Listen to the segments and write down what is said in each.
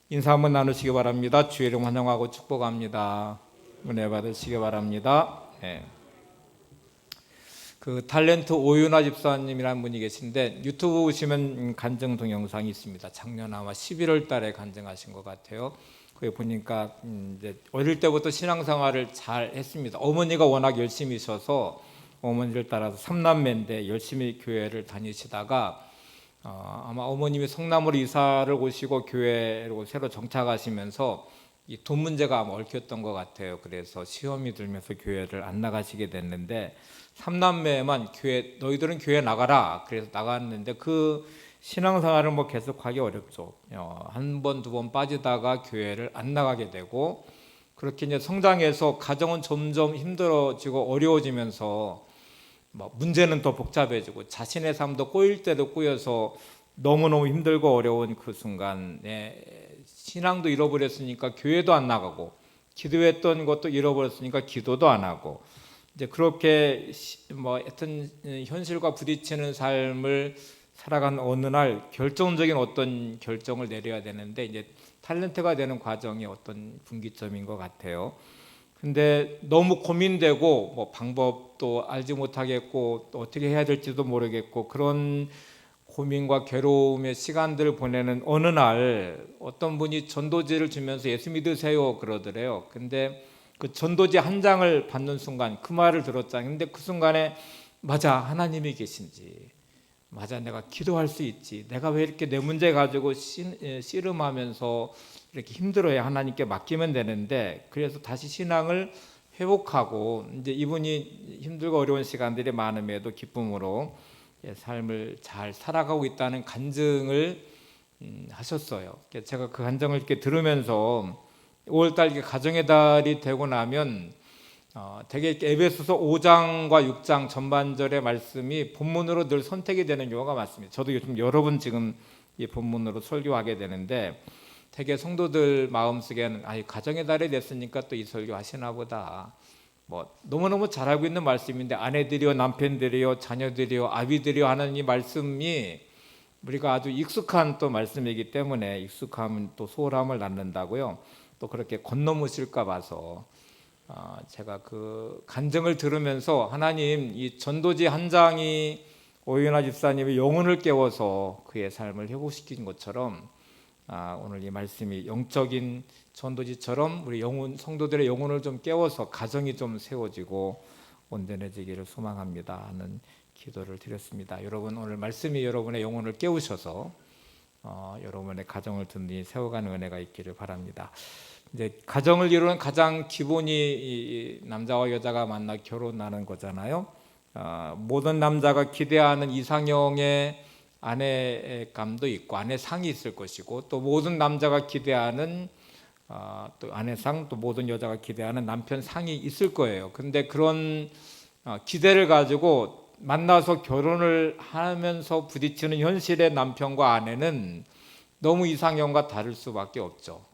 인사 한번 나누시기 바랍니다. 주의 이름 환영하고 축복합니다. 은혜 받으시기 바랍니다. 네. 그 탤런트 오윤아 집사님이라는 분이 계신데 유튜브 보시면 간증 동영상이 있습니다. 작년 아마 11월 달에 간증하신 것 같아요. 거기 보니까 이제 어릴 때부터 신앙생활을 잘 했습니다. 어머니가 워낙 열심히셔서 어머니를 따라서 3남매인데 열심히 교회를 다니시다가 아마 어머님이 성남으로 이사를 오시고 교회로 새로 정착하시면서 이 돈 문제가 아마 얽혔던 것 같아요. 그래서 시험이 들면서 교회를 안 나가시게 됐는데 3남매만 교회 너희들은 교회 나가라. 그래서 나갔는데 그 신앙생활을 뭐 계속하기 어렵죠. 한 번, 두 번 빠지다가 교회를 안 나가게 되고 그렇게 이제 성장해서 가정은 점점 힘들어지고 어려워지면서 문제는 더 복잡해지고 자신의 삶도 꼬일 때도 꼬여서 너무너무 힘들고 어려운 그 순간에 신앙도 잃어버렸으니까 교회도 안 나가고 기도했던 것도 잃어버렸으니까 기도도 안 하고 이제 그렇게 하여튼 현실과 부딪히는 삶을 살아간 어느 날 결정적인 어떤 결정을 내려야 되는데 이제 탤런트가 되는 과정이 어떤 분기점인 것 같아요. 근데 너무 고민되고 방법도 알지 못하겠고 또 어떻게 해야 될지도 모르겠고 그런 고민과 괴로움의 시간들을 보내는 어느 날 어떤 분이 전도지를 주면서 예수 믿으세요 그러더래요. 근데 그 전도지 한 장을 받는 순간 그 말을 들었잖아요. 근데 그 순간에 맞아, 하나님이 계신지, 맞아, 내가 기도할 수 있지, 내가 왜 이렇게 내 문제 가지고 씨름하면서 이렇게 힘들어야 하나님께 맡기면 되는데, 그래서 다시 신앙을 회복하고 이제 이분이 힘들고 어려운 시간들이 많음에도 기쁨으로 삶을 잘 살아가고 있다는 간증을 하셨어요. 제가 그 간증을 이렇게 들으면서 5월달 가정의 달이 되고 나면 되게 에베소서 5장과 6장 전반절의 말씀이 본문으로 늘 선택이 되는 경우가 많습니다. 저도 요즘 여러 번 지금 이 본문으로 설교하게 되는데 되게 성도들 마음속에는 가정의 달이 됐으니까 또 이 설교 하시나 보다. 너무너무 잘 알고 있는 말씀인데 아내들이요, 남편들이요, 자녀들이요, 아비들이요 하는 이 말씀이 우리가 아주 익숙한 또 말씀이기 때문에 익숙하면 또 소홀함을 낳는다고요. 또 그렇게 건너무실까 봐서 제가 그 간증을 들으면서 하나님 이 전도지 한 장이 오윤아 집사님의 영혼을 깨워서 그의 삶을 회복시킨 것처럼 오늘 이 말씀이 영적인 전도지처럼 우리 성도들의 영혼을 좀 깨워서 가정이 좀 세워지고 온전해지기를 소망합니다 하는 기도를 드렸습니다. 여러분 오늘 말씀이 여러분의 영혼을 깨우셔서 여러분의 가정을 든든히 세워가는 은혜가 있기를 바랍니다. 이제 가정을 이루는 가장 기본이 이 남자와 여자가 만나 결혼하는 거잖아요. 모든 남자가 기대하는 이상형의 아내감도 있고 아내상이 있을 것이고 또 모든 남자가 기대하는 또 아내상, 또 모든 여자가 기대하는 남편상이 있을 거예요. 근데 그런 기대를 가지고 만나서 결혼을 하면서 부딪히는 현실의 남편과 아내는 너무 이상형과 다를 수밖에 없죠.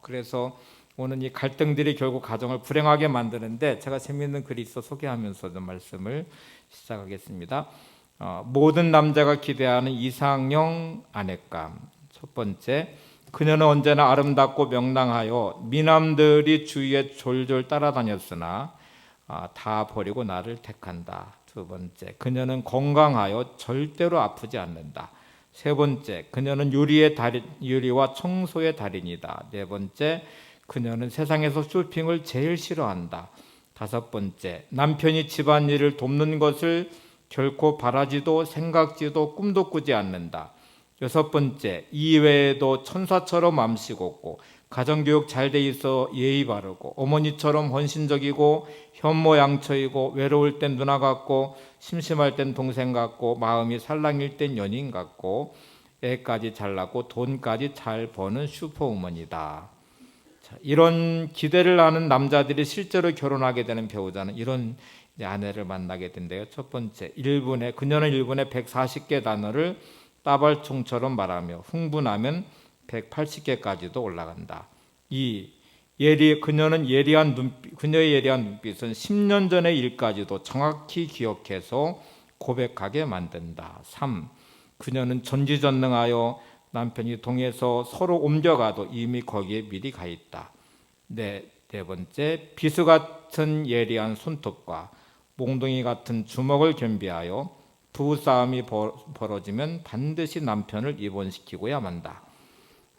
그래서 오늘 이 갈등들이 결국 가정을 불행하게 만드는데 제가 재미있는 글이 있어 소개하면서 좀 말씀을 시작하겠습니다. 모든 남자가 기대하는 이상형 아내감. 첫 번째, 그녀는 언제나 아름답고 명랑하여 미남들이 주위에 졸졸 따라다녔으나 다 버리고 나를 택한다. 두 번째, 그녀는 건강하여 절대로 아프지 않는다. 세 번째, 그녀는 유리와 청소의 달인이다. 네 번째, 그녀는 세상에서 쇼핑을 제일 싫어한다. 다섯 번째, 남편이 집안일을 돕는 것을 결코 바라지도 생각지도 꿈도 꾸지 않는다. 여섯 번째, 이외에도 천사처럼 맘씨 곱고 가정교육 잘 돼 있어 예의 바르고 어머니처럼 헌신적이고 현모양처이고 외로울 땐 누나 같고 심심할 땐 동생 같고 마음이 살랑일 땐 연인 같고 애까지 잘 낳고 돈까지 잘 버는 슈퍼우먼이다. 이런 기대를 하는 남자들이 실제로 결혼하게 되는 배우자는 이런 아내를 만나게 된대요. 첫 번째, 그녀는 1분에 140개 단어를 따발총처럼 말하며 흥분하면 180개까지도 올라간다. 2. 그녀의 예리한 눈빛은 10년 전의 일까지도 정확히 기억해서 고백하게 만든다. 3. 그녀는 전지전능하여 남편이 동해서 서로 옮겨가도 이미 거기에 미리 가 있다. 네 번째, 비수 같은 예리한 손톱과 몽둥이 같은 주먹을 겸비하여 부부싸움이 벌어지면 반드시 남편을 입원시키고야 만다.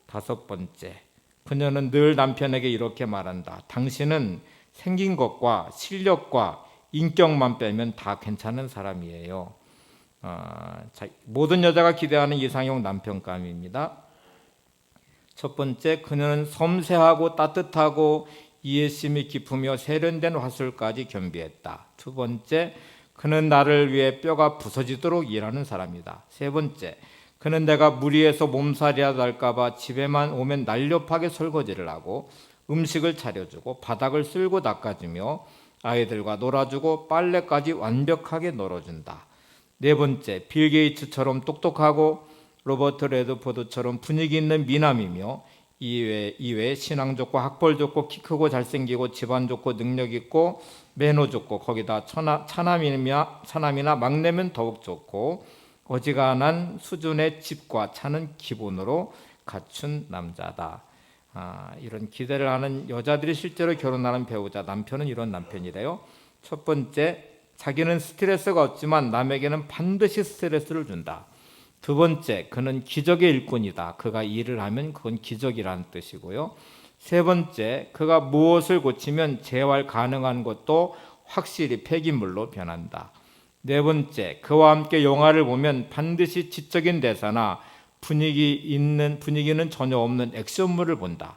다섯 번째, 그녀는 늘 남편에게 이렇게 말한다. 당신은 생긴 것과 실력과 인격만 빼면 다 괜찮은 사람이에요. 모든 여자가 기대하는 이상형 남편감입니다. 첫 번째, 그녀는 섬세하고 따뜻하고 이해심이 깊으며 세련된 화술까지 겸비했다. 두 번째, 그는 나를 위해 뼈가 부서지도록 일하는 사람이다. 세 번째, 그는 내가 무리해서 몸살이라 날까봐 집에만 오면 날렵하게 설거지를 하고 음식을 차려주고 바닥을 쓸고 닦아주며 아이들과 놀아주고 빨래까지 완벽하게 널어준다. 네 번째, 빌 게이츠처럼 똑똑하고 로버트 레드포드처럼 분위기 있는 미남이며 이외에 신앙 좋고 학벌 좋고 키 크고 잘생기고 집안 좋고 능력 있고 매너 좋고 거기다 차남이나 막내면 더욱 좋고 어지간한 수준의 집과 차는 기본으로 갖춘 남자다. 이런 기대를 하는 여자들이 실제로 결혼하는 배우자 남편은 이런 남편이래요. 첫 번째, 자기는 스트레스가 없지만 남에게는 반드시 스트레스를 준다. 두 번째, 그는 기적의 일꾼이다. 그가 일을 하면 그건 기적이라는 뜻이고요. 세 번째, 그가 무엇을 고치면 재활 가능한 것도 확실히 폐기물로 변한다. 네 번째, 그와 함께 영화를 보면 반드시 지적인 대사나 분위기는 전혀 없는 액션물을 본다.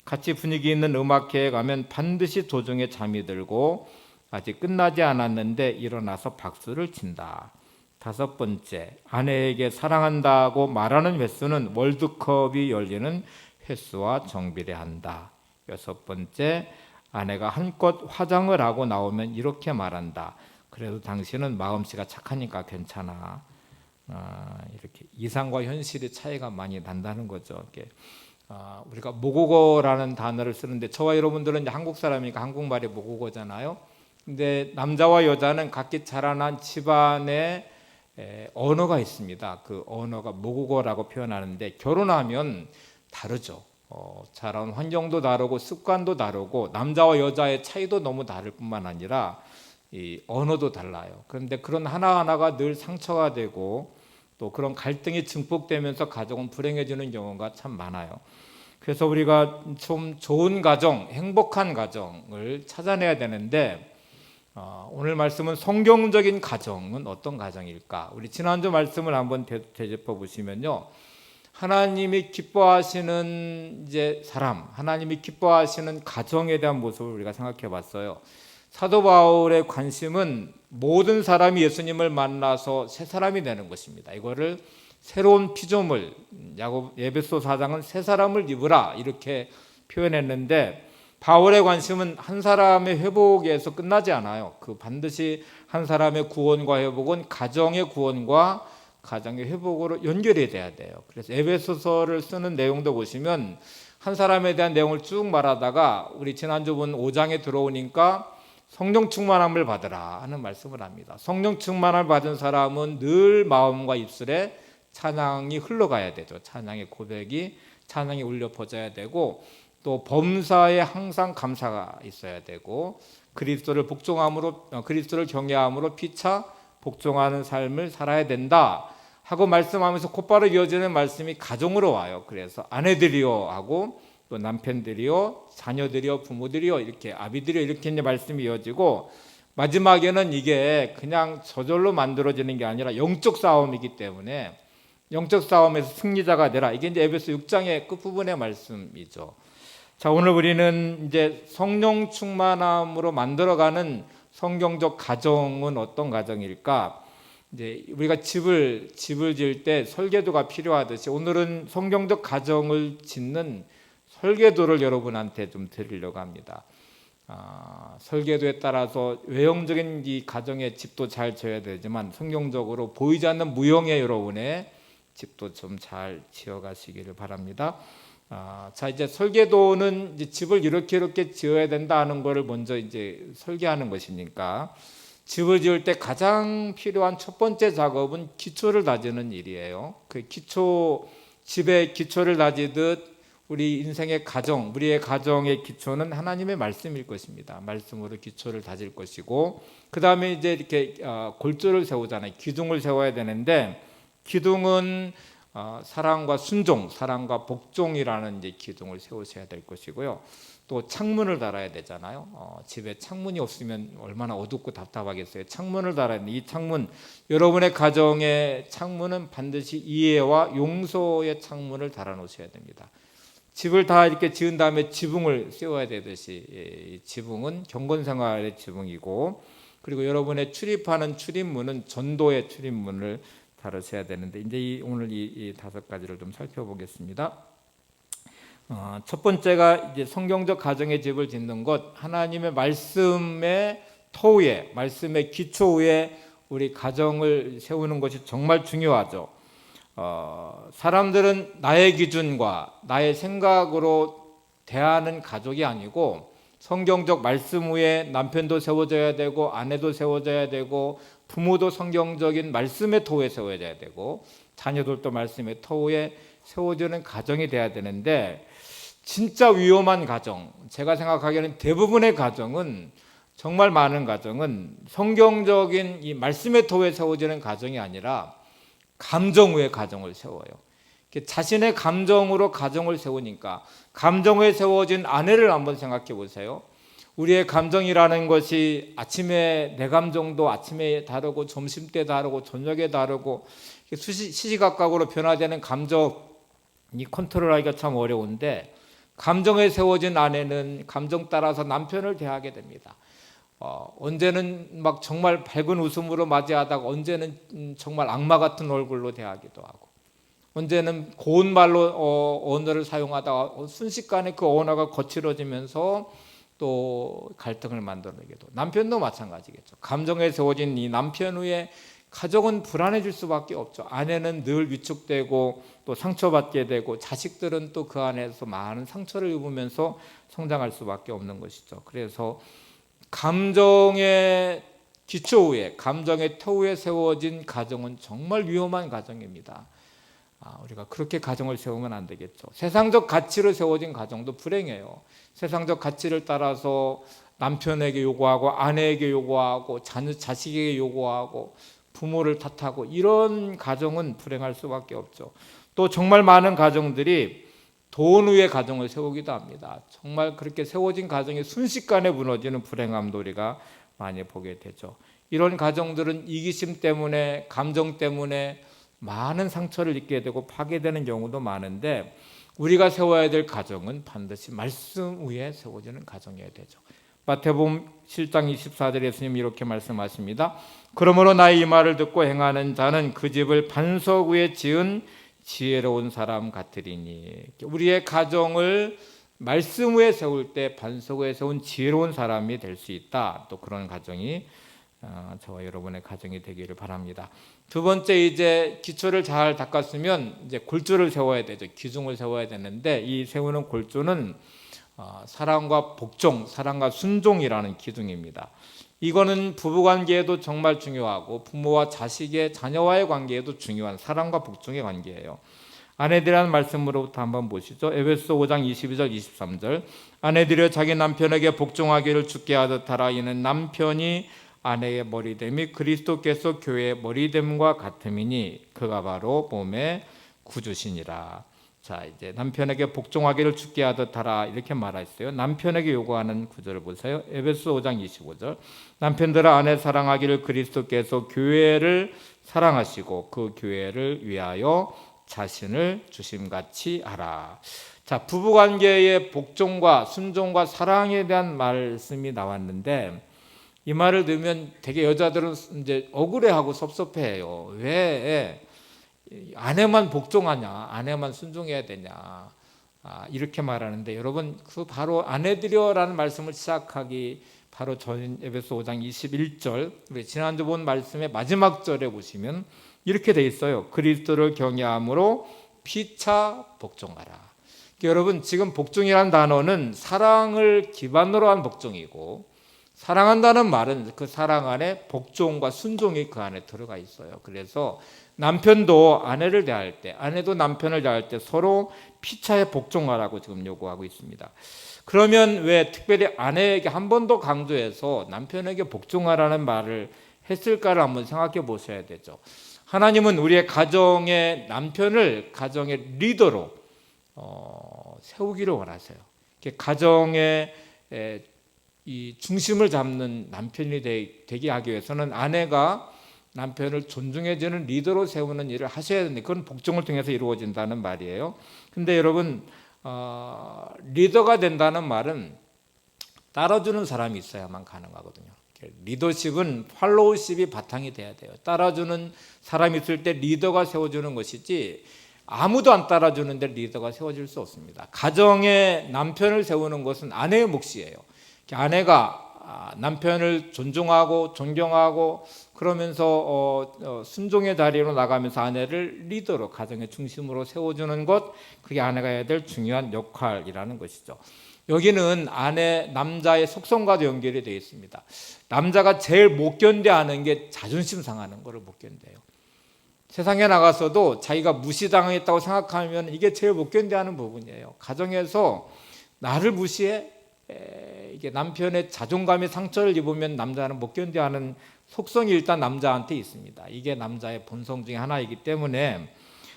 같이 분위기 있는 음악회에 가면 반드시 도중에 잠이 들고 아직 끝나지 않았는데 일어나서 박수를 친다. 다섯 번째, 아내에게 사랑한다고 말하는 횟수는 월드컵이 열리는 횟수와 정비례한다. 여섯 번째, 아내가 한껏 화장을 하고 나오면 이렇게 말한다. 그래도 당신은 마음씨가 착하니까 괜찮아. 이렇게 이상과 현실의 차이가 많이 난다는 거죠. 우리가 모국어라는 단어를 쓰는데 저와 여러분들은 이제 한국 사람이니까 한국말이 모국어잖아요. 근데 남자와 여자는 각기 자라난 집안의 언어가 있습니다. 그 언어가 모국어라고 표현하는데 결혼하면 다르죠. 자라온 환경도 다르고 습관도 다르고 남자와 여자의 차이도 너무 다를 뿐만 아니라 이 언어도 달라요. 그런데 그런 하나하나가 늘 상처가 되고 또 그런 갈등이 증폭되면서 가정은 불행해지는 경우가 참 많아요. 그래서 우리가 좀 좋은 가정, 행복한 가정을 찾아내야 되는데 오늘 말씀은 성경적인 가정은 어떤 가정일까? 우리 지난주 말씀을 한번 되짚어 보시면요. 하나님이 기뻐하시는 사람, 하나님이 기뻐하시는 가정에 대한 모습을 우리가 생각해 봤어요. 사도 바울의 관심은 모든 사람이 예수님을 만나서 새 사람이 되는 것입니다. 이거를 새로운 피조물, 에베소 4장은 새 사람을 입으라 이렇게 표현했는데 바울의 관심은 한 사람의 회복에서 끝나지 않아요. 반드시 한 사람의 구원과 회복은 가정의 구원과 가정의 회복으로 연결이 돼야 돼요. 그래서 에베소서를 쓰는 내용도 보시면 한 사람에 대한 내용을 쭉 말하다가 우리 지난주 본 5장에 들어오니까 성령 충만함을 받으라 하는 말씀을 합니다. 성령 충만함을 받은 사람은 늘 마음과 입술에 찬양이 흘러가야 되죠. 찬양의 고백이 찬양이 울려 퍼져야 되고 또 범사에 항상 감사가 있어야 되고 그리스도를 경외함으로 피차 복종하는 삶을 살아야 된다 하고 말씀하면서 곧바로 이어지는 말씀이 가정으로 와요. 그래서 아내들이요 하고 또 남편들이요, 자녀들이요, 부모들이요, 이렇게 아비들이요 이렇게 이제 말씀이 이어지고 마지막에는 이게 그냥 저절로 만들어지는 게 아니라 영적 싸움이기 때문에 영적 싸움에서 승리자가 되라. 이게 이제 에베소 6장의 끝부분의 말씀이죠. 자, 오늘 우리는 이제 성령 충만함으로 만들어가는 성경적 가정은 어떤 가정일까? 이제 우리가 집을 지을 때 설계도가 필요하듯이 오늘은 성경적 가정을 짓는 설계도를 여러분한테 좀 드리려고 합니다. 설계도에 따라서 외형적인 이 가정의 집도 잘 지어야 되지만 성경적으로 보이지 않는 무형의 여러분의 집도 좀 잘 지어가시기를 바랍니다. 자, 이제 설계도는 이제 집을 이렇게 지어야 된다 하는 것을 먼저 이제 설계하는 것이니까 집을 지을 때 가장 필요한 첫 번째 작업은 기초를 다지는 일이에요. 그 기초 집의 기초를 다지듯 우리 인생의 가정, 우리의 가정의 기초는 하나님의 말씀일 것입니다. 말씀으로 기초를 다질 것이고, 그 다음에 이제 이렇게 골조를 세우잖아요. 기둥을 세워야 되는데, 기둥은 사랑과 순종, 사랑과 복종이라는 이제 기둥을 세우셔야 될 것이고요. 또 창문을 달아야 되잖아요. 집에 창문이 없으면 얼마나 어둡고 답답하겠어요. 창문을 달아야 되는데, 이 창문, 여러분의 가정의 창문은 반드시 이해와 용서의 창문을 달아 놓으셔야 됩니다. 집을 다 이렇게 지은 다음에 지붕을 세워야 되듯이, 지붕은 경건생활의 지붕이고, 그리고 여러분의 출입하는 출입문은 전도의 출입문을 다루셔야 되는데, 이제 오늘 이 5가지를 좀 살펴보겠습니다. 첫 번째가 이제 성경적 가정의 집을 짓는 것, 하나님의 말씀의 토 위에, 말씀의 기초 위에 우리 가정을 세우는 것이 정말 중요하죠. 사람들은 나의 기준과 나의 생각으로 대하는 가족이 아니고, 성경적 말씀 위에 남편도 세워져야 되고, 아내도 세워져야 되고, 부모도 성경적인 말씀의 토에 세워져야 되고, 자녀들도 말씀의 토 위에 세워지는 가정이 돼야 되는데, 진짜 위험한 가정, 제가 생각하기에는 대부분의 가정은, 정말 많은 가정은 성경적인 이 말씀의 토에 세워지는 가정이 아니라 감정 위에 가정을 세워요. 자신의 감정으로 가정을 세우니까, 감정에 세워진 아내를 한번 생각해 보세요. 우리의 감정이라는 것이 아침에 내 감정도 아침에 다르고, 점심때 다르고, 저녁에 다르고, 시시각각으로 변화되는 감정이 컨트롤하기가 참 어려운데, 감정에 세워진 아내는 감정 따라서 남편을 대하게 됩니다. 언제는 막 정말 밝은 웃음으로 맞이하다가, 언제는 정말 악마 같은 얼굴로 대하기도 하고, 언제는 고운 말로 언어를 사용하다가 순식간에 그 언어가 거칠어지면서 또 갈등을 만들어내기도. 남편도 마찬가지겠죠. 감정에 세워진 이 남편 위에 가족은 불안해질 수밖에 없죠. 아내는 늘 위축되고 또 상처받게 되고, 자식들은 또 그 안에서 많은 상처를 입으면서 성장할 수밖에 없는 것이죠. 그래서 감정의 기초 위에, 감정의 토 위에 세워진 가정은 정말 위험한 가정입니다. 우리가 그렇게 가정을 세우면 안 되겠죠. 세상적 가치로 세워진 가정도 불행해요. 세상적 가치를 따라서 남편에게 요구하고, 아내에게 요구하고, 자식에게 요구하고, 부모를 탓하고, 이런 가정은 불행할 수밖에 없죠. 또 정말 많은 가정들이 돈 위에 가정을 세우기도 합니다. 정말 그렇게 세워진 가정이 순식간에 무너지는 불행함도 우리가 많이 보게 되죠. 이런 가정들은 이기심 때문에, 감정 때문에 많은 상처를 입게 되고 파괴되는 경우도 많은데, 우리가 세워야 될 가정은 반드시 말씀 위에 세워지는 가정이어야 되죠. 마태복음 7장 24절에 예수님이 이렇게 말씀하십니다. 그러므로 나의 이 말을 듣고 행하는 자는 그 집을 반석 위에 지은 지혜로운 사람 같으리니. 우리의 가정을 말씀 위에 세울 때 반석 위에 세운 지혜로운 사람이 될 수 있다. 또 그런 가정이 저와 여러분의 가정이 되기를 바랍니다. 두 번째, 이제 기초를 잘 닦았으면 이제 골조를 세워야 되죠. 기둥을 세워야 되는데, 이 세우는 골조는 사랑과 복종, 사랑과 순종이라는 기둥입니다. 이거는 부부관계에도 정말 중요하고, 부모와 자식의, 자녀와의 관계에도 중요한 사랑과 복종의 관계예요. 아내들이라는 말씀으로부터 한번 보시죠. 에베소 5장 22절 23절. 아내들여 자기 남편에게 복종하기를 주께 하듯 하라. 이는 남편이 아내의 머리됨이 그리스도께서 교회의 머리됨과 같음이니 그가 바로 몸의 구주시니라. 자, 이제 남편에게 복종하기를 주께 하듯 하라, 이렇게 말했어요. 남편에게 요구하는 구절을 보세요. 에베소 5장 25절. 남편들아 아내 사랑하기를 그리스도께서 교회를 사랑하시고 그 교회를 위하여 자신을 주심같이 하라. 자, 부부관계의 복종과 순종과 사랑에 대한 말씀이 나왔는데, 이 말을 들으면 되게 여자들은 이제 억울해하고 섭섭해해요. 왜 아내만 복종하냐, 아내만 순종해야 되냐, 이렇게 말하는데, 여러분, 그 바로 아내들여라는 말씀을 시작하기 바로 전 에베소 5장 21절, 우리 지난주 본 말씀의 마지막 절에 보시면 이렇게 돼 있어요. 그리스도를 경외함으로 피차 복종하라. 여러분, 지금 복종이라는 단어는 사랑을 기반으로 한 복종이고, 사랑한다는 말은 그 사랑 안에 복종과 순종이 그 안에 들어가 있어요. 그래서 남편도 아내를 대할 때, 아내도 남편을 대할 때 서로 피차에 복종하라고 지금 요구하고 있습니다. 그러면 왜 특별히 아내에게 한 번 더 강조해서 남편에게 복종하라는 말을 했을까를 한번 생각해 보셔야 되죠. 하나님은 우리의 가정의 남편을 가정의 리더로 세우기를 원하세요. 가정의 이 중심을 잡는 남편이 되게 하기 위해서는 아내가 남편을 존중해주는 리더로 세우는 일을 하셔야 되는데, 그건 복종을 통해서 이루어진다는 말이에요. 근데 여러분, 리더가 된다는 말은 따라주는 사람이 있어야만 가능하거든요. 리더십은 팔로우십이 바탕이 돼야 돼요. 따라주는 사람이 있을 때 리더가 세워주는 것이지, 아무도 안 따라주는데 리더가 세워질 수 없습니다. 가정의 남편을 세우는 것은 아내의 몫이에요. 아내가 남편을 존중하고 존경하고 그러면서 순종의 자리로 나가면서 아내를 리더로, 가정의 중심으로 세워주는 것, 그게 아내가 해야 될 중요한 역할이라는 것이죠. 여기는 남자의 속성과도 연결이 되어 있습니다. 남자가 제일 못 견뎌하는 게 자존심 상하는 거를 못 견뎌요. 세상에 나가서도 자기가 무시당했다고 생각하면 이게 제일 못 견뎌하는 부분이에요. 가정에서 나를 무시해? 이게 남편의 자존감에 상처를 입으면 남자는 못 견뎌하는 속성이 일단 남자한테 있습니다. 이게 남자의 본성 중에 하나이기 때문에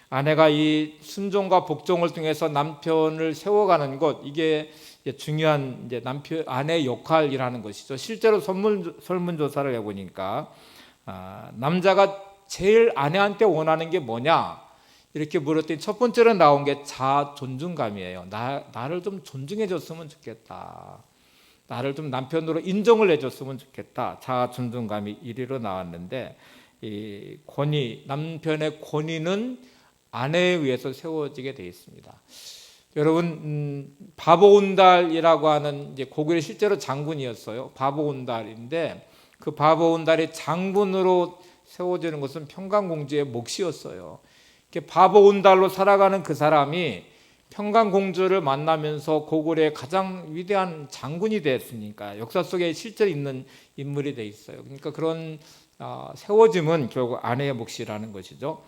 아내가 이 순종과 복종을 통해서 남편을 세워가는 것, 이게 중요한 이제 아내의 역할이라는 것이죠. 실제로 설문조사를 해보니까 남자가 제일 아내한테 원하는 게 뭐냐 이렇게 물었더니 첫 번째로 나온 게 자존중감이에요. 나를 좀 존중해 줬으면 좋겠다. 나를 좀 남편으로 인정을 해줬으면 좋겠다. 자존중감이 1위로 나왔는데, 이 남편의 권위는 아내에 의해서 세워지게 되어 있습니다. 여러분, 바보온달이라고 하는 이제 고구려 실제로 장군이었어요. 바보온달인데 그 바보온달이 장군으로 세워지는 것은 평강공주의 몫이었어요. 바보온달로 살아가는 그 사람이 평강공주를 만나면서 고구려의 가장 위대한 장군이 됐으니까 역사 속에 실제로 있는 인물이 돼 있어요. 그러니까 그런 세워짐은 결국 아내의 몫이라는 것이죠.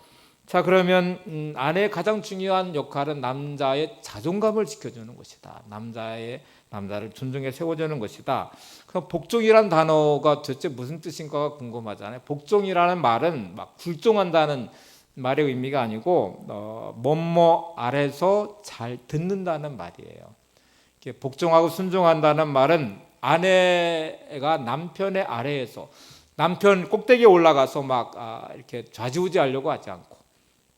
자, 그러면 아내의 가장 중요한 역할은 남자의 자존감을 지켜주는 것이다. 남자를 존중해 세워주는 것이다. 그럼 복종이란 단어가 도대체 무슨 뜻인가가 궁금하잖아요. 복종이라는 말은 막 굴종한다는 말의 의미가 아니고 뭐뭐 아래서 잘 듣는다는 말이에요. 복종하고 순종한다는 말은 아내가 남편의 아래에서, 남편 꼭대기에 올라가서 막 이렇게 좌지우지하려고 하지 않고,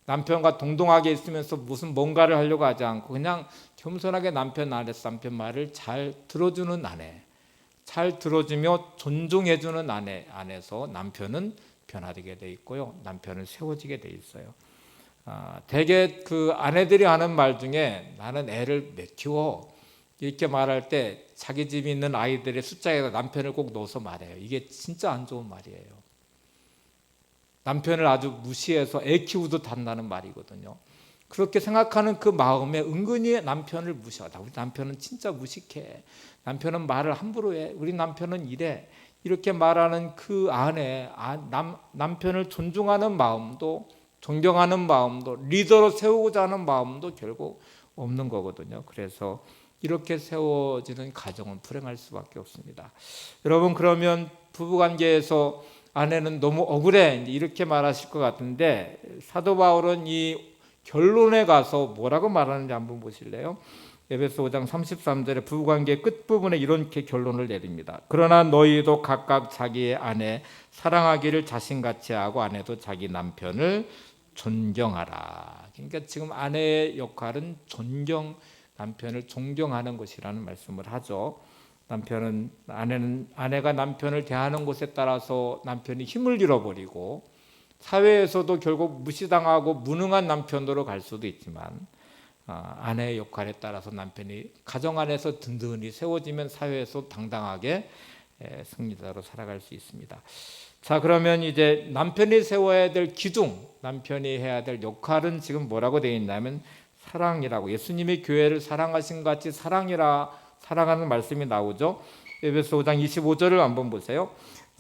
남편과 동등하게 있으면서 무슨 뭔가를 하려고 하지 않고 그냥 겸손하게 남편 아래서 남편 말을 잘 들어주는 아내, 잘 들어주며 존중해주는 아내 안에서 남편은 변화되게 돼 있고요, 남편은 세워지게 돼 있어요. 대개 그 아내들이 하는 말 중에 나는 애를 몇 키워 이렇게 말할 때 자기 집에 있는 아이들의 숫자에다 남편을 꼭 넣어서 말해요. 이게 진짜 안 좋은 말이에요. 남편을 아주 무시해서 애 키우듯 한다는 말이거든요. 그렇게 생각하는 그 마음에 은근히 남편을 무시하다. 우리 남편은 진짜 무식해. 남편은 말을 함부로 해. 우리 남편은 이래. 이렇게 말하는 그 안에 남편을 존중하는 마음도, 존경하는 마음도, 리더로 세우고자 하는 마음도 결국 없는 거거든요. 그래서 이렇게 세워지는 가정은 불행할 수밖에 없습니다. 여러분, 그러면 부부관계에서 아내는 너무 억울해 이렇게 말하실 것 같은데, 사도 바울은 이 결론에 가서 뭐라고 말하는지 한번 보실래요? 에베소 5장 33절에 부부관계 끝부분에 이렇게 결론을 내립니다. 그러나 너희도 각각 자기의 아내 사랑하기를 자신같이 하고 아내도 자기 남편을 존경하라. 그러니까 지금 아내의 역할은 남편을 존경하는 것이라는 말씀을 하죠. 아내가 남편을 대하는 곳에 따라서 남편이 힘을 잃어버리고 사회에서도 결국 무시당하고 무능한 남편으로 갈 수도 있지만, 아내의 역할에 따라서 남편이 가정 안에서 든든히 세워지면 사회에서 당당하게 승리자로 살아갈 수 있습니다. 자, 그러면 이제 남편이 세워야 될 기둥, 남편이 해야 될 역할은 지금 뭐라고 되어 있냐면 사랑이라고, 예수님이 교회를 사랑하신 것 같이 사랑하는 말씀이 나오죠. 에베소 5장 25절을 한번 보세요.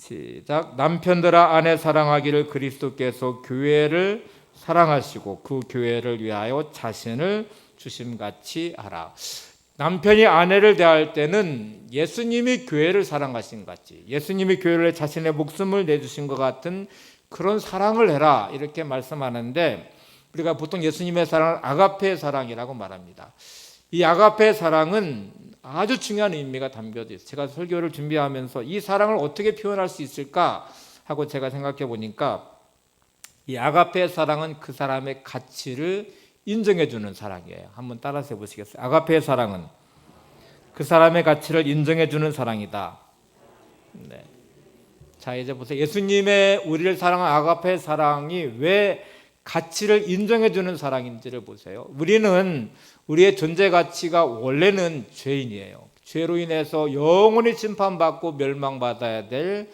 시작. 남편들아 아내 사랑하기를 그리스도께서 교회를 사랑하시고 그 교회를 위하여 자신을 주심같이 하라. 남편이 아내를 대할 때는 예수님이 교회를 사랑하신 것 같이, 예수님이 교회를 자신의 목숨을 내주신 것 같은 그런 사랑을 해라 이렇게 말씀하는데, 우리가 보통 예수님의 사랑을 아가페 사랑이라고 말합니다. 이 아가페 사랑은 아주 중요한 의미가 담겨져 있어요. 제가 설교를 준비하면서 이 사랑을 어떻게 표현할 수 있을까 하고 제가 생각해 보니까, 이 아가페 사랑은 그 사람의 가치를 인정해 주는 사랑이에요. 한번 따라서 해보시겠어요? 아가페 사랑은 그 사람의 가치를 인정해 주는 사랑이다. 네. 자, 이제 보세요. 예수님의 우리를 사랑한 아가페 사랑이 왜 가치를 인정해 주는 사랑인지를 보세요. 우리는 우리의 존재 가치가 원래는 죄인이에요. 죄로 인해서 영원히 심판받고 멸망받아야 될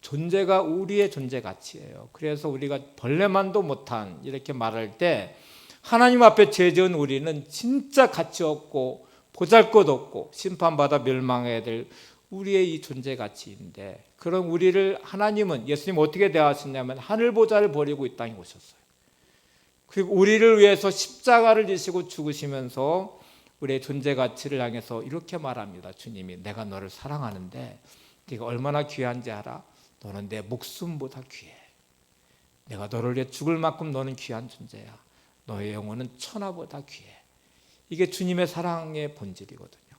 존재가 우리의 존재 가치예요. 그래서 우리가 벌레만도 못한 이렇게 말할 때, 하나님 앞에 죄 지은 우리는 진짜 가치 없고 보잘것없고 심판받아 멸망해야 될 우리의 이 존재 가치인데, 그런 우리를 하나님은, 예수님 어떻게 대하셨냐면 하늘 보좌를 버리고 이 땅에 오셨어요. 그리고 우리를 위해서 십자가를 지시고 죽으시면서 우리의 존재 가치를 향해서 이렇게 말합니다. 주님이 내가 너를 사랑하는데 네가 얼마나 귀한지 알아? 너는 내 목숨보다 귀해. 내가 너를 위해 죽을 만큼 너는 귀한 존재야. 너의 영혼은 천하보다 귀해. 이게 주님의 사랑의 본질이거든요.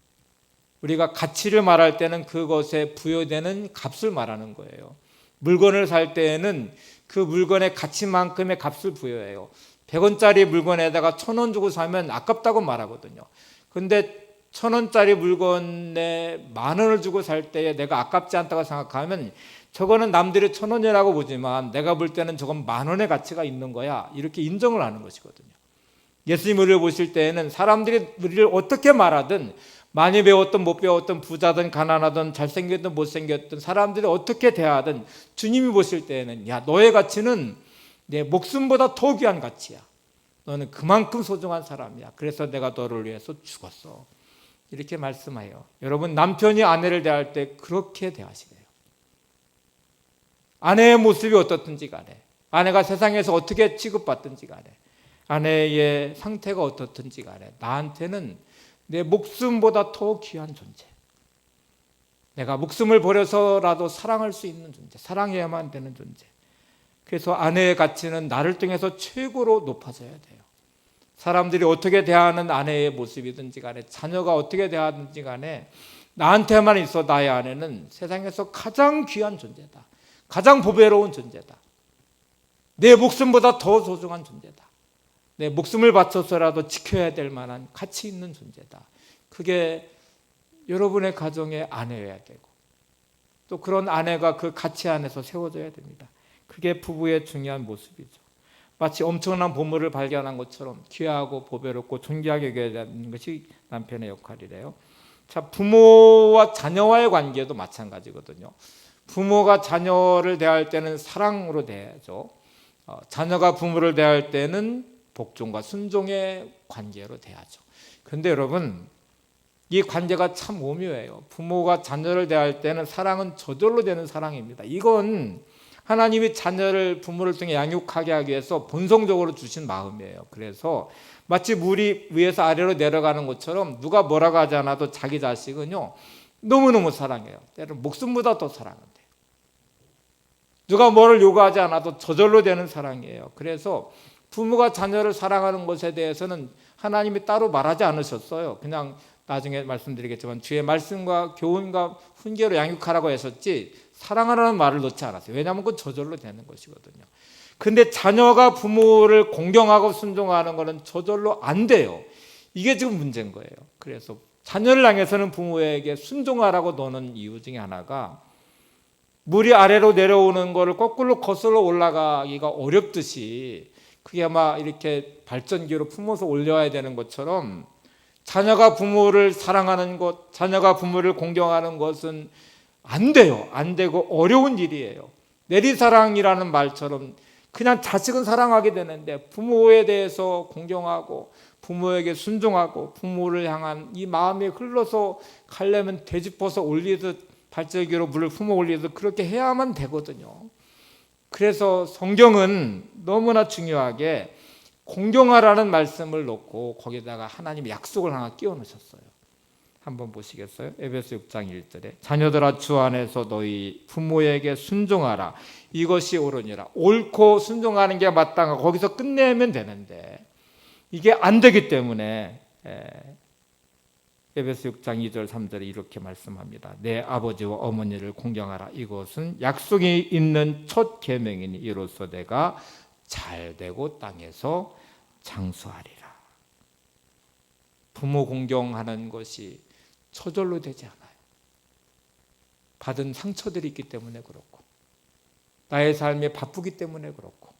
우리가 가치를 말할 때는 그것에 부여되는 값을 말하는 거예요. 물건을 살 때에는 그 물건의 가치만큼의 값을 부여해요. 100원짜리 물건에다가 1,000원 주고 사면 아깝다고 말하거든요. 근데 1,000원짜리 물건에 10,000원을 주고 살 때에 내가 아깝지 않다고 생각하면, 저거는 남들이 1,000원이라고 보지만 내가 볼 때는 저건 10,000원의 가치가 있는 거야, 이렇게 인정을 하는 것이거든요. 예수님 우리를 보실 때에는 사람들이 우리를 어떻게 말하든, 많이 배웠든 못 배웠든, 부자든 가난하든 잘생겼든 못생겼든, 사람들이 어떻게 대하든 주님이 보실 때에는, 야, 너의 가치는 내 목숨보다 더 귀한 가치야. 너는 그만큼 소중한 사람이야. 그래서 내가 너를 위해서 죽었어. 이렇게 말씀해요. 여러분, 남편이 아내를 대할 때 그렇게 대하시래요. 아내의 모습이 어떻든지 간에, 아내가 세상에서 어떻게 취급받든지 간에, 아내의 상태가 어떻든지 간에 나한테는 내 목숨보다 더 귀한 존재, 내가 목숨을 버려서라도 사랑할 수 있는 존재, 사랑해야만 되는 존재. 그래서 아내의 가치는 나를 통해서 최고로 높아져야 돼요. 사람들이 어떻게 대하는 아내의 모습이든지 간에, 자녀가 어떻게 대하든지 간에, 나한테만 있어 나의 아내는 세상에서 가장 귀한 존재다. 가장 보배로운 존재다. 내 목숨보다 더 소중한 존재다. 내 목숨을 바쳐서라도 지켜야 될 만한 가치 있는 존재다. 그게 여러분의 가정의 아내여야 되고, 또 그런 아내가 그 가치 안에서 세워져야 됩니다. 그게 부부의 중요한 모습이죠. 마치 엄청난 보물을 발견한 것처럼 귀하고 보배롭고 존귀하게 여겨야 하는 것이 남편의 역할이래요. 자, 부모와 자녀와의 관계도 마찬가지거든요. 부모가 자녀를 대할 때는 사랑으로 대하죠. 자녀가 부모를 대할 때는 복종과 순종의 관계로 대하죠. 그런데 여러분, 이 관계가 참 오묘해요. 부모가 자녀를 대할 때는 사랑은 저절로 되는 사랑입니다. 이건 하나님이 자녀를, 부모를 통해 양육하게 하기 위해서 본성적으로 주신 마음이에요. 그래서 마치 물이 위에서 아래로 내려가는 것처럼 누가 뭐라고 하지 않아도 자기 자식은요 너무너무 사랑해요. 때로는 목숨보다 더 사랑한대요. 누가 뭐를 요구하지 않아도 저절로 되는 사랑이에요. 그래서 부모가 자녀를 사랑하는 것에 대해서는 하나님이 따로 말하지 않으셨어요. 그냥 나중에 말씀드리겠지만 주의 말씀과 교훈과 훈계로 양육하라고 했었지 사랑하라는 말을 넣지 않았어요. 왜냐하면 그건 저절로 되는 것이거든요. 근데 자녀가 부모를 공경하고 순종하는 것은 저절로 안 돼요. 이게 지금 문제인 거예요. 그래서 자녀를 향해서는 부모에게 순종하라고 넣는 이유 중에 하나가, 물이 아래로 내려오는 것을 거꾸로 거슬러 올라가기가 어렵듯이, 그게 막 이렇게 발전기로 품어서 올려야 되는 것처럼, 자녀가 부모를 사랑하는 것, 자녀가 부모를 공경하는 것은 안 돼요. 안 되고 어려운 일이에요. 내리사랑이라는 말처럼 그냥 자식은 사랑하게 되는데, 부모에 대해서 공경하고 부모에게 순종하고 부모를 향한 이 마음이 흘러서 가려면 되짚어서 올리듯 발전기로 물을 품어 올리도 그렇게 해야만 되거든요. 그래서 성경은 너무나 중요하게 공경하라는 말씀을 놓고 거기다가 하나님의 약속을 하나 끼워 넣으셨어요. 한번 보시겠어요? 에베소 6장 1절에 자녀들아 주 안에서 너희 부모에게 순종하라. 이것이 옳으니라. 옳고 순종하는 게 마땅하고 거기서 끝내면 되는데 이게 안 되기 때문에 에베소 6장 2절 3절에 이렇게 말씀합니다. 내 아버지와 어머니를 공경하라. 이것은 약속이 있는 첫 계명이니 이로써 내가 잘되고 땅에서 장수하리라. 부모 공경하는 것이 저절로 되지 않아요. 받은 상처들이 있기 때문에 그렇고 나의 삶이 바쁘기 때문에 그렇고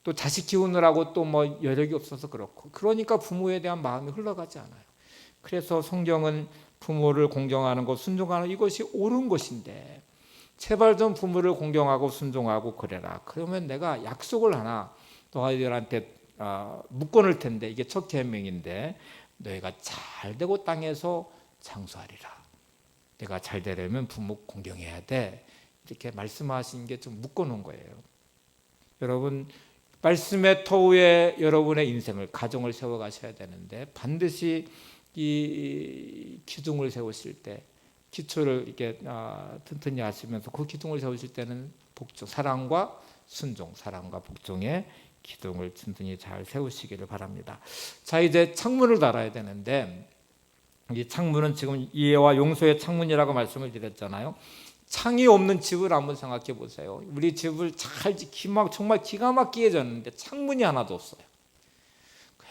또 자식 키우느라고 또 뭐 여력이 없어서 그렇고 그러니까 부모에 대한 마음이 흘러가지 않아요. 그래서 성경은 부모를 공경하는 것, 순종하는 이것이 옳은 것인데 제발 좀 부모를 공경하고 순종하고 그래라. 그러면 내가 약속을 하나 너희들한테 묶어놓을 텐데 이게 첫 계명인데 너희가 잘되고 땅에서 장수하리라. 내가 잘 되려면 부모 공경해야 돼. 이렇게 말씀하신 게 좀 묶어놓은 거예요. 여러분 말씀의 터위에 여러분의 인생을 가정을 세워가셔야 되는데 반드시 이 기둥을 세우실 때 기초를 이렇게 튼튼히 하시면서 그 기둥을 세우실 때는 복종, 사랑과 순종, 사랑과 복종의 기둥을 튼튼히 잘 세우시기를 바랍니다. 자, 이제 창문을 달아야 되는데 이 창문은 지금 이해와 용서의 창문이라고 말씀을 드렸잖아요. 창이 없는 집을 한번 생각해 보세요. 우리 집을 잘 정말 기가 막히게 졌는데 창문이 하나도 없어요.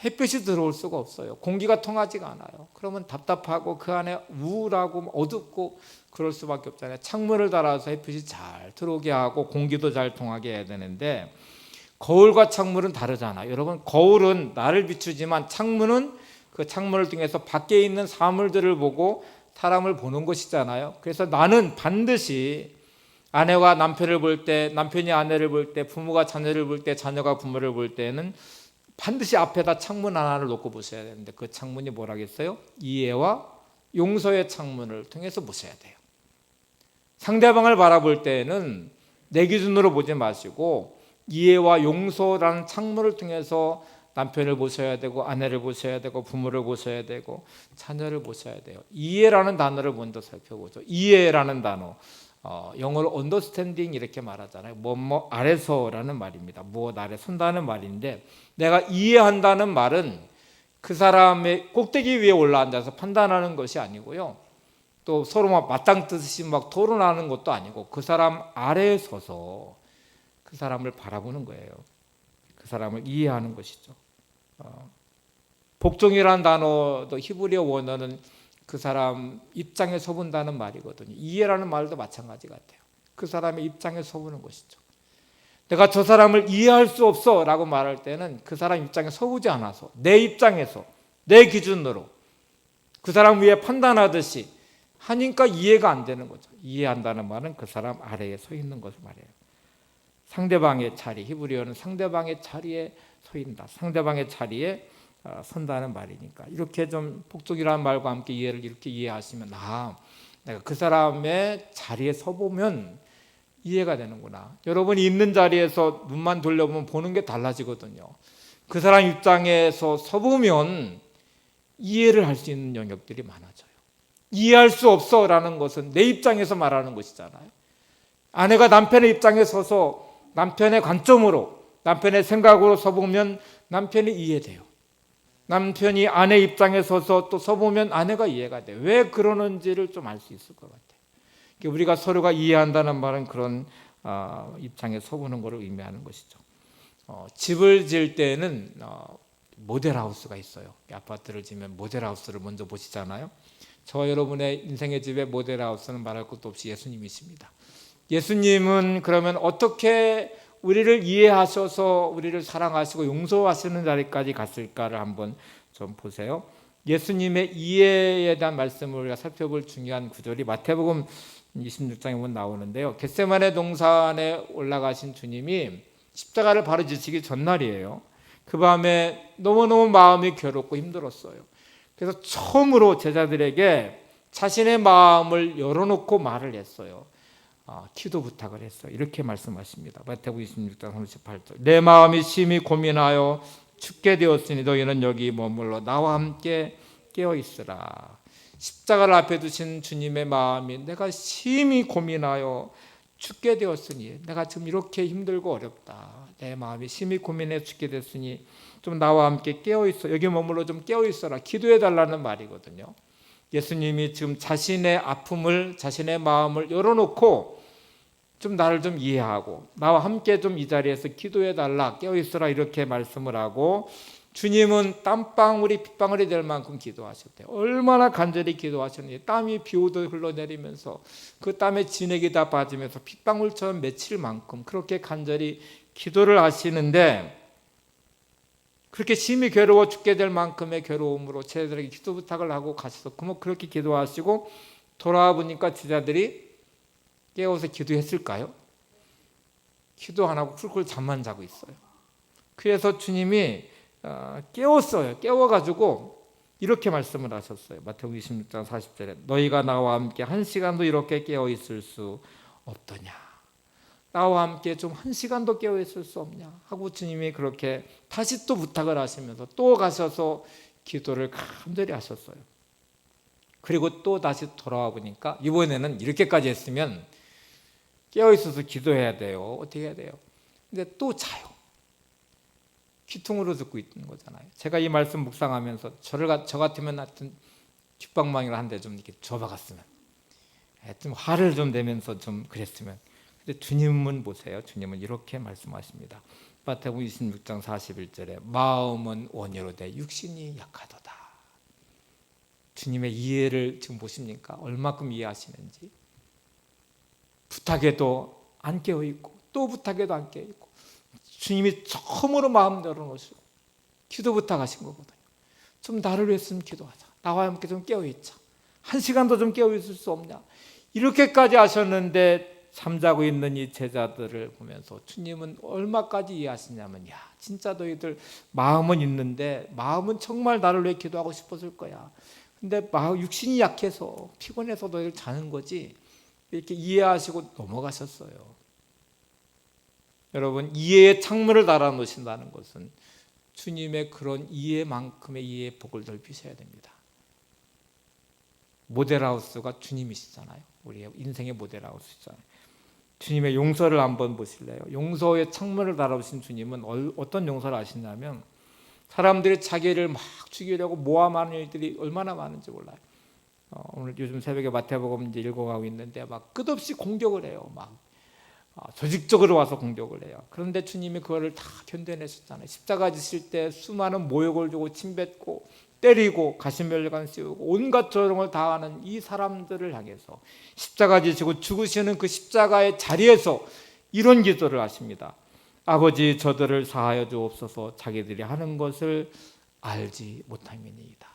햇빛이 들어올 수가 없어요. 공기가 통하지가 않아요. 그러면 답답하고 그 안에 우울하고 어둡고 그럴 수밖에 없잖아요. 창문을 달아서 햇빛이 잘 들어오게 하고 공기도 잘 통하게 해야 되는데 거울과 창문은 다르잖아요. 여러분 거울은 나를 비추지만 창문은 그 창문을 통해서 밖에 있는 사물들을 보고 사람을 보는 것이잖아요. 그래서 나는 반드시 아내가 남편을 볼 때, 남편이 아내를 볼 때, 부모가 자녀를 볼 때, 자녀가 부모를 볼 때는 반드시 앞에다 창문 하나를 놓고 보셔야 되는데 그 창문이 뭐라겠어요? 이해와 용서의 창문을 통해서 보셔야 돼요. 상대방을 바라볼 때는 내 기준으로 보지 마시고 이해와 용서라는 창문을 통해서 남편을 보셔야 되고 아내를 보셔야 되고 부모를 보셔야 되고 자녀를 보셔야 돼요. 이해라는 단어를 먼저 살펴보죠. 이해라는 단어 영어로 understanding 이렇게 말하잖아요. 뭐 아래서라는 말입니다. 뭐 아래 선다는 말인데 내가 이해한다는 말은 그 사람의 꼭대기 위에 올라앉아서 판단하는 것이 아니고요. 또 서로 막 맞짱뜨듯이 막 토론하는 것도 아니고 그 사람 아래에 서서 그 사람을 바라보는 거예요. 그 사람을 이해하는 것이죠. 복종이라는 단어도 히브리어 원어는 그 사람 입장에 서본다는 말이거든요. 이해라는 말도 마찬가지 같아요. 그 사람의 입장에 서보는 것이죠. 내가 저 사람을 이해할 수 없어 라고 말할 때는 그 사람 입장에 서보지 않아서 내 입장에서 내 기준으로 그 사람 위에 판단하듯이 하니까 이해가 안 되는 거죠. 이해한다는 말은 그 사람 아래에 서 있는 것을 말해요. 상대방의 자리, 히브리어는 상대방의 자리에 서 있다. 상대방의 자리에 선다는 말이니까 이렇게 좀 복종이라는 말과 함께 이해를 이렇게 이해하시면 내가 그 사람의 자리에 서보면 이해가 되는구나. 여러분이 있는 자리에서 눈만 돌려보면 보는 게 달라지거든요. 그 사람 입장에서 서보면 이해를 할 수 있는 영역들이 많아져요. 이해할 수 없어 라는 것은 내 입장에서 말하는 것이잖아요. 아내가 남편의 입장에 서서 남편의 관점으로 남편의 생각으로 서보면 남편이 이해돼요. 남편이 아내 입장에 서서 또 서보면 아내가 이해가 돼요. 왜 그러는지를 좀 알 수 있을 것 같아요. 우리가 서로가 이해한다는 말은 그런 입장에 서보는 것을 의미하는 것이죠. 집을 지을 때는 모델하우스가 있어요. 아파트를 지으면 모델하우스를 먼저 보시잖아요. 저와 여러분의 인생의 집의 모델하우스는 말할 것도 없이 예수님이십니다. 예수님은 그러면 어떻게 우리를 이해하셔서 우리를 사랑하시고 용서하시는 자리까지 갔을까를 한번 좀 보세요. 예수님의 이해에 대한 말씀을 우리가 살펴볼 중요한 구절이 마태복음 26장에 보면 나오는데요. 겟세마네 동산에 올라가신 주님이 십자가를 바로 지시기 전날이에요. 그 밤에 너무너무 마음이 괴롭고 힘들었어요. 그래서 처음으로 제자들에게 자신의 마음을 열어놓고 말을 했어요. 기도 부탁을 했어요. 이렇게 말씀하십니다. 마태복음 26장 38절. 내 마음이 심히 고민하여 죽게 되었으니 너희는 여기 머물러 나와 함께 깨어 있으라. 십자가를 앞에 두신 주님의 마음이 내가 심히 고민하여 죽게 되었으니, 내가 지금 이렇게 힘들고 어렵다, 내 마음이 심히 고민해 죽게 됐으니 좀 나와 함께 깨어 있어, 여기 머물러 좀 깨어 있어라, 기도해 달라는 말이거든요. 예수님이 지금 자신의 아픔을, 자신의 마음을 열어놓고 좀 나를 좀 이해하고 나와 함께 좀 이 자리에서 기도해 달라, 깨어 있어라, 이렇게 말씀을 하고, 주님은 땀방울이 빗방울이 될 만큼 기도하셨대요. 얼마나 간절히 기도하셨는지, 땀이 비 오듯 흘러내리면서 그 땀에 진액이 다 빠지면서 빗방울처럼 맺힐 만큼 그렇게 간절히 기도를 하시는데, 그렇게 심히 괴로워 죽게 될 만큼의 괴로움으로 제자들에게 기도 부탁을 하고 가셔서 그렇게 기도하시고 돌아와 보니까 제자들이 깨워서 기도했을까요? 기도 안 하고 쿨쿨 잠만 자고 있어요. 그래서 주님이 깨웠어요. 깨워가지고 이렇게 말씀을 하셨어요. 마태복음 26장 40절에 너희가 나와 함께 1시간도 이렇게 깨어 있을 수 없더냐, 나와 함께 좀 1시간도 깨어 있을 수 없냐 하고 주님이 그렇게 다시 또 부탁을 하시면서 또 가셔서 기도를 간절히 하셨어요. 그리고 또 다시 돌아와 보니까 이번에는 이렇게까지 했으면 깨어 있어서 기도해야 돼요. 어떻게 해야 돼요? 근데 또 자요. 귀퉁으로 듣고 있는 거잖아요. 제가 이 말씀 묵상하면서 저 같으면 하여튼 귓방망이를 한 대 좀 이렇게 줘박았으면, 좀 화를 좀 내면서 좀 그랬으면. 근데 주님은 보세요. 주님은 이렇게 말씀하십니다. 마태복음 26장 41절에 마음은 온유로되 육신이 약하도다. 주님의 이해를 지금 보십니까? 얼마큼 이해하시는지. 부탁해도 안 깨어있고 또 부탁해도 안 깨어있고, 주님이 처음으로 마음 열어놓으시고 기도 부탁하신 거거든요. 좀 나를 위해서 기도하자, 나와 함께 좀 깨어있자, 1시간도 좀 깨어있을 수 없냐, 이렇게까지 하셨는데 잠자고 있는 이 제자들을 보면서 주님은 얼마까지 이해하시냐면, 야, 진짜 너희들 마음은 있는데 마음은 정말 나를 위해 기도하고 싶었을 거야. 근데 육신이 약해서 피곤해서 너희들 자는 거지, 이렇게 이해하시고 넘어가셨어요. 여러분, 이해의 창문을 달아놓으신다는 것은 주님의 그런 이해만큼의 이해의 복을 넓히셔야 됩니다. 모델하우스가 주님이시잖아요. 우리의 인생의 모델하우스잖아요. 주님의 용서를 한번 보실래요? 용서의 창문을 달아오신 주님은 어떤 용서를 하시냐면, 사람들이 자기를 막 죽이려고 모함하는 일들이 얼마나 많은지 몰라요. 오늘 요즘 새벽에 마태복음 이제 읽어가고 있는데 막 끝없이 공격을 해요. 막 조직적으로 와서 공격을 해요. 그런데 주님이 그거를 다 견뎌내셨잖아요. 십자가 지실 때 수많은 모욕을 주고 침뱉고 때리고 가시면류관 씌우고 온갖 조롱을 당하는 이 사람들을 향해서 십자가 지시고 죽으시는 그 십자가의 자리에서 이런 기도를 하십니다. 아버지, 저들을 사하여 주옵소서, 자기들이 하는 것을 알지 못함이니이다.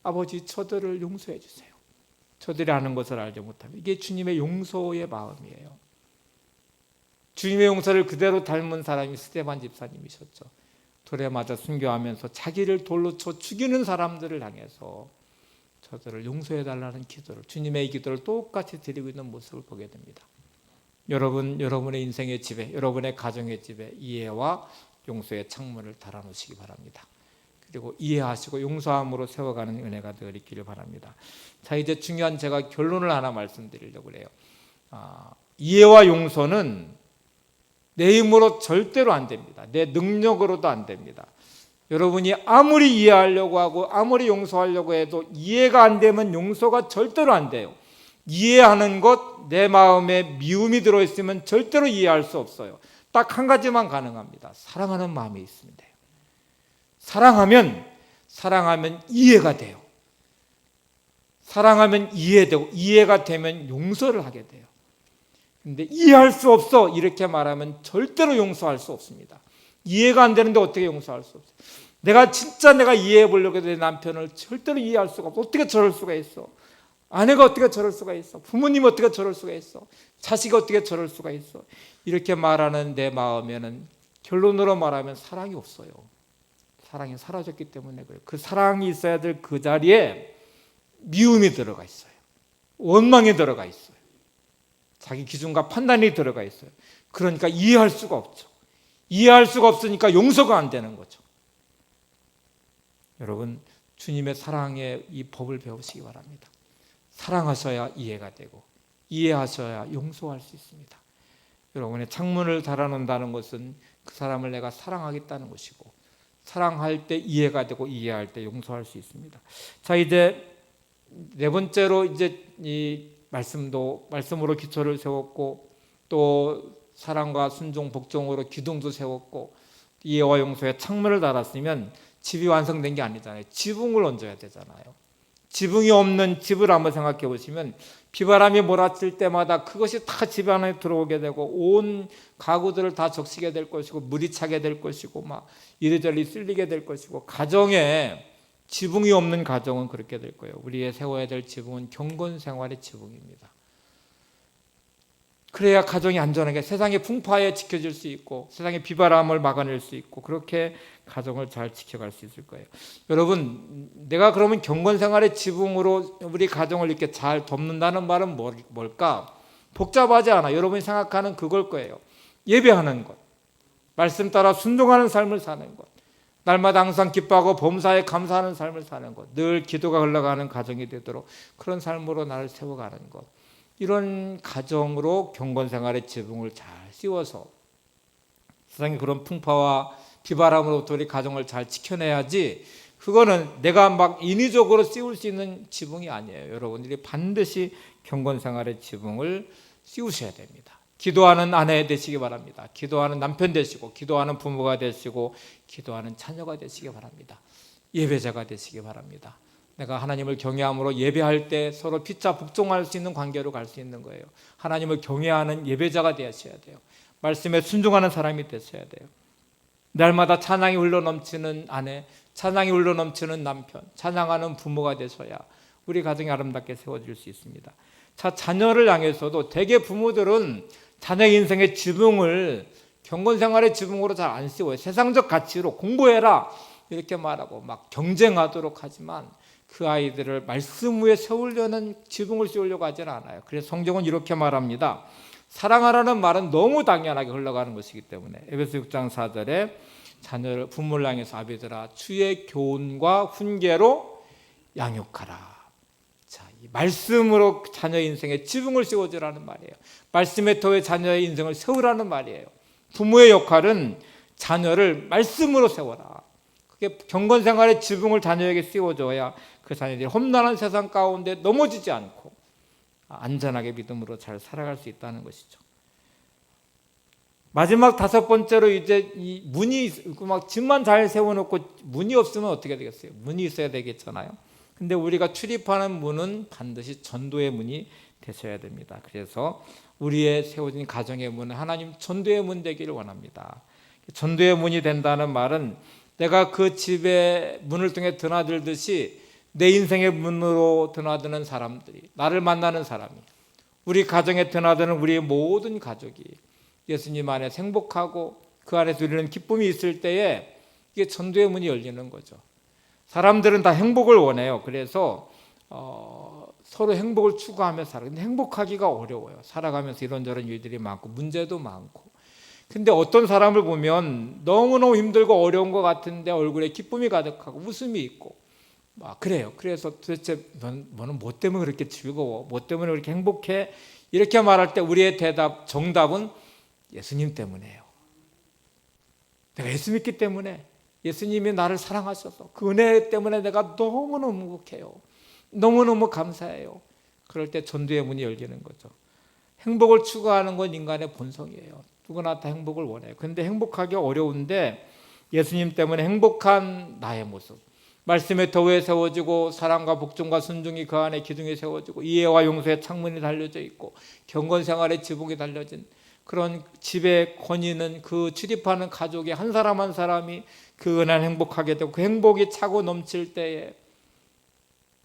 아버지, 저들을 용서해 주세요. 저들이 하는 것을 알지 못함이. 이게 주님의 용서의 마음이에요. 주님의 용서를 그대로 닮은 사람이 스데반 집사님이셨죠. 돌에 맞아 순교하면서 자기를 돌로 쳐 죽이는 사람들을 향해서 저들을 용서해달라는 기도를, 주님의 기도를 똑같이 드리고 있는 모습을 보게 됩니다. 여러분, 여러분의 인생의 집에, 여러분의 가정의 집에 이해와 용서의 창문을 달아놓으시기 바랍니다. 그리고 이해하시고 용서함으로 세워가는 은혜가 늘 있기를 바랍니다. 자, 이제 중요한 제가 결론을 하나 말씀드리려고 해요. 이해와 용서는 내 힘으로 절대로 안 됩니다. 내 능력으로도 안 됩니다. 여러분이 아무리 이해하려고 하고 아무리 용서하려고 해도 이해가 안 되면 용서가 절대로 안 돼요. 이해하는 것, 내 마음에 미움이 들어있으면 절대로 이해할 수 없어요. 딱 한 가지만 가능합니다. 사랑하는 마음이 있으면 돼요. 사랑하면 이해가 돼요. 사랑하면 이해되고, 이해가 되면 용서를 하게 돼요. 근데 이해할 수 없어 이렇게 말하면 절대로 용서할 수 없습니다. 이해가 안 되는데 어떻게 용서할 수 없어요? 내가 이해해 보려고 해도 내 남편을 절대로 이해할 수가 없어. 어떻게 저럴 수가 있어? 아내가 어떻게 저럴 수가 있어? 부모님 어떻게 저럴 수가 있어? 자식이 어떻게 저럴 수가 있어? 이렇게 말하는 내 마음에는 결론으로 말하면 사랑이 없어요. 사랑이 사라졌기 때문에 그래요. 그 사랑이 있어야 될 그 자리에 미움이 들어가 있어요. 원망이 들어가 있어요. 자기 기준과 판단이 들어가 있어요. 그러니까 이해할 수가 없죠. 이해할 수가 없으니까 용서가 안 되는 거죠. 여러분, 주님의 사랑의 이 법을 배우시기 바랍니다. 사랑하셔야 이해가 되고 이해하셔야 용서할 수 있습니다. 여러분의 창문을 달아놓는다는 것은 그 사람을 내가 사랑하겠다는 것이고, 사랑할 때 이해가 되고 이해할 때 용서할 수 있습니다. 자, 이제 네 번째로 이제 이 말씀으로 기초를 세웠고, 또 사랑과 순종 복종으로 기둥도 세웠고, 이해와 용서의 창문을 달았으면 집이 완성된 게 아니잖아요. 지붕을 얹어야 되잖아요. 지붕이 없는 집을 한번 생각해 보시면 비바람이 몰아칠 때마다 그것이 다 집 안에 들어오게 되고 온 가구들을 다 적시게 될 것이고 물이 차게 될 것이고 막 이리저리 쓸리게 될 것이고, 가정에 지붕이 없는 가정은 그렇게 될 거예요. 우리의 세워야 될 지붕은 경건 생활의 지붕입니다. 그래야 가정이 안전하게 세상의 풍파에 지켜질 수 있고 세상의 비바람을 막아낼 수 있고 그렇게 가정을 잘 지켜갈 수 있을 거예요. 여러분, 내가 그러면 경건생활의 지붕으로 우리 가정을 이렇게 잘 덮는다는 말은 뭘까? 복잡하지 않아. 여러분이 생각하는 그걸 거예요. 예배하는 것, 말씀 따라 순종하는 삶을 사는 것, 날마다 항상 기뻐하고 범사에 감사하는 삶을 사는 것, 늘 기도가 흘러가는 가정이 되도록 그런 삶으로 나를 세워가는 것, 이런 가정으로 경건생활의 지붕을 잘 씌워서 세상에 그런 풍파와 비바람으로부터 우리 가정을 잘 지켜내야지, 그거는 내가 막 인위적으로 씌울 수 있는 지붕이 아니에요. 여러분들이 반드시 경건생활의 지붕을 씌우셔야 됩니다. 기도하는 아내 되시기 바랍니다. 기도하는 남편 되시고, 기도하는 부모가 되시고, 기도하는 자녀가 되시기 바랍니다. 예배자가 되시기 바랍니다. 내가 하나님을 경외함으로 예배할 때 서로 피차 복종할 수 있는 관계로 갈 수 있는 거예요. 하나님을 경외하는 예배자가 되셔야 돼요. 말씀에 순종하는 사람이 되셔야 돼요. 날마다 찬양이 흘러넘치는 아내, 찬양이 흘러넘치는 남편, 찬양하는 부모가 되셔야 우리 가정이 아름답게 세워질 수 있습니다. 자, 자녀를 향해서도 대개 부모들은 자녀 인생의 지붕을 경건생활의 지붕으로 잘 안 씌워요. 세상적 가치로 공부해라 이렇게 말하고 막 경쟁하도록 하지만 그 아이들을 말씀 위에 세우려는 지붕을 씌우려고 하지는 않아요. 그래서 성경은 이렇게 말합니다. 사랑하라는 말은 너무 당연하게 흘러가는 것이기 때문에 에베소 6장 4절에 자녀를 부모를 향해서 아비들아 주의 교훈과 훈계로 양육하라. 자, 이 말씀으로 자녀 인생에 지붕을 씌워주라는 말이에요. 말씀의 터에 자녀의 인생을 세우라는 말이에요. 부모의 역할은 자녀를 말씀으로 세워라. 그게 경건생활의 지붕을 자녀에게 씌워줘야 그 자녀들이 험난한 세상 가운데 넘어지지 않고 안전하게 믿음으로 잘 살아갈 수 있다는 것이죠. 마지막 다섯 번째로 이제 이 문이 있고 막 집만 잘 세워놓고 문이 없으면 어떻게 되겠어요? 문이 있어야 되겠잖아요. 근데 우리가 출입하는 문은 반드시 전도의 문이 되셔야 됩니다. 그래서 우리의 세워진 가정의 문은 하나님 전도의 문 되기를 원합니다. 전도의 문이 된다는 말은 내가 그 집의 문을 통해 드나들듯이 내 인생의 문으로 드나드는 사람들이, 나를 만나는 사람이, 우리 가정에 드나드는 우리의 모든 가족이 예수님 안에서 행복하고 그 안에서 누리는 기쁨이 있을 때에 이게 전도의 문이 열리는 거죠. 사람들은 다 행복을 원해요. 그래서 서로 행복을 추구하며 살아요. 근데 행복하기가 어려워요. 살아가면서 이런저런 일들이 많고 문제도 많고. 근데 어떤 사람을 보면 너무너무 힘들고 어려운 것 같은데 얼굴에 기쁨이 가득하고 웃음이 있고 그래요. 그래서 도대체 너는 뭐 때문에 그렇게 즐거워? 뭐 때문에 그렇게 행복해? 이렇게 말할 때 우리의 정답은 예수님 때문에요. 내가 예수 믿기 때문에, 예수님이 나를 사랑하셔서 그 은혜 때문에 내가 너무너무 행복해요. 너무너무 감사해요. 그럴 때 전도의 문이 열리는 거죠. 행복을 추구하는 건 인간의 본성이에요. 누구나 다 행복을 원해요. 그런데 행복하기 어려운데 예수님 때문에 행복한 나의 모습, 말씀의 터에 세워지고 사랑과 복종과 순종이 그 안에 기둥이 세워지고 이해와 용서의 창문이 달려져 있고 경건생활의 지붕이 달려진 그런 집의 권위는 그 출입하는 가족의 한 사람 한 사람이 그 은혜를 행복하게 되고 그 행복이 차고 넘칠 때에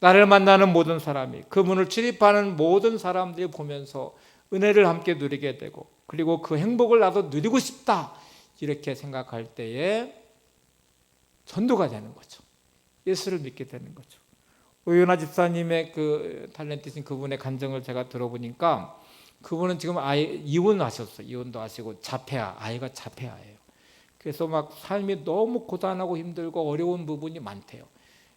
나를 만나는 모든 사람이 그 문을 출입하는 모든 사람들이 보면서 은혜를 함께 누리게 되고 그리고 그 행복을 나도 누리고 싶다 이렇게 생각할 때에 전도가 되는 거죠. 예수를 믿게 되는 거죠. 오연아 집사님의 그 탤런트신 그분의 간증을 제가 들어보니까 그분은 지금 아예 이혼하셨어요. 이혼도 하시고 자폐아, 아이가 자폐아예요. 그래서 막 삶이 너무 고단하고 힘들고 어려운 부분이 많대요.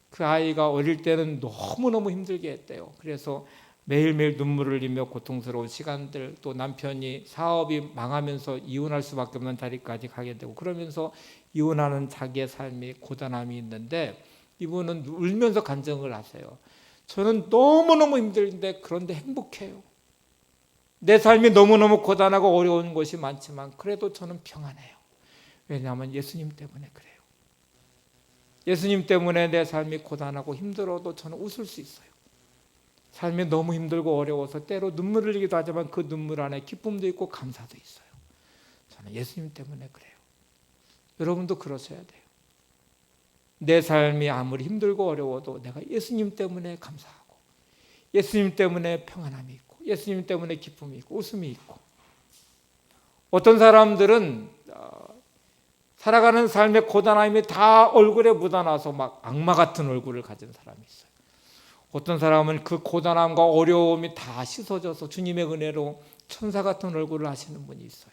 그 아이가 어릴 때는 너무너무 힘들게 했대요. 그래서 매일매일 눈물을 흘리며 고통스러운 시간들, 또 남편이 사업이 망하면서 이혼할 수밖에 없는 자리까지 가게 되고, 그러면서 이혼하는 자기의 삶이 고단함이 있는데 이분은 울면서 간증을 하세요. 저는 너무너무 힘들는데 그런데 행복해요. 내 삶이 너무너무 고단하고 어려운 것이 많지만 그래도 저는 평안해요. 왜냐하면 예수님 때문에 그래요. 예수님 때문에 내 삶이 고단하고 힘들어도 저는 웃을 수 있어요. 삶이 너무 힘들고 어려워서 때로 눈물을 흘리기도 하지만 그 눈물 안에 기쁨도 있고 감사도 있어요. 저는 예수님 때문에 그래요. 여러분도 그러셔야 돼요. 내 삶이 아무리 힘들고 어려워도 내가 예수님 때문에 감사하고, 예수님 때문에 평안함이 있고, 예수님 때문에 기쁨이 있고 웃음이 있고. 어떤 사람들은 살아가는 삶의 고단함이 다 얼굴에 묻어나서 막 악마 같은 얼굴을 가진 사람이 있어요. 어떤 사람은 그 고단함과 어려움이 다 씻어져서 주님의 은혜로 천사 같은 얼굴을 하시는 분이 있어요.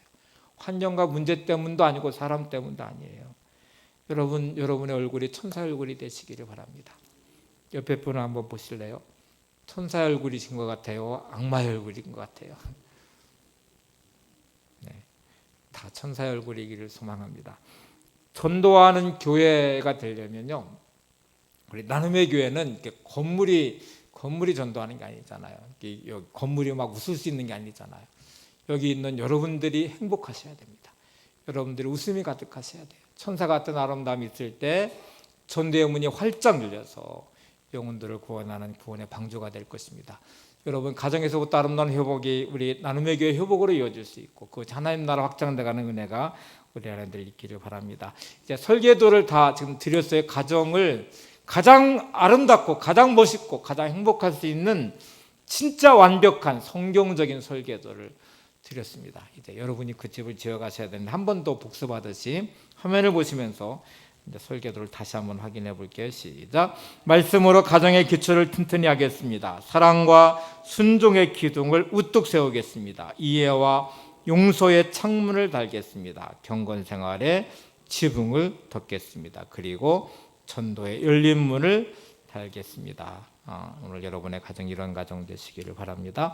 환경과 문제 때문도 아니고 사람 때문도 아니에요. 여러분의 얼굴이 천사 얼굴이 되시기를 바랍니다. 옆에 분을 한번 보실래요? 천사 얼굴이신 것 같아요? 악마의 얼굴인 것 같아요? 네, 다 천사 얼굴이기를 소망합니다. 전도하는 교회가 되려면요, 우리 나눔의 교회는 이렇게 건물이 전도하는 게 아니잖아요. 건물이 막 웃을 수 있는 게 아니잖아요. 여기 있는 여러분들이 행복하셔야 됩니다. 여러분들이 웃음이 가득하셔야 돼요. 천사 같은 아름다움이 있을 때 전도의 문이 활짝 열려서 영혼들을 구원하는 구원의 방주가 될 것입니다. 여러분, 가정에서부터 아름다운 회복이 우리 나눔의 교회 회복으로 이어질 수 있고, 그 하나님 나라 확장돼가는 은혜가 우리 안에 있기를 바랍니다. 이제 설계도를 다 지금 드렸어요. 가정을 가장 아름답고 가장 멋있고 가장 행복할 수 있는 진짜 완벽한 성경적인 설계도를 드렸습니다. 이제 여러분이 그 집을 지어가셔야 되는데, 한 번 더 복습하듯이 화면을 보시면서 이제 설계도를 다시 한번 확인해 볼게요. 시작. 말씀으로 가정의 기초를 튼튼히 하겠습니다. 사랑과 순종의 기둥을 우뚝 세우겠습니다. 이해와 용서의 창문을 달겠습니다. 경건 생활에 지붕을 덮겠습니다. 그리고 전도의 열린 문을 달겠습니다. 오늘 여러분의 가정 이런 가정 되시기를 바랍니다.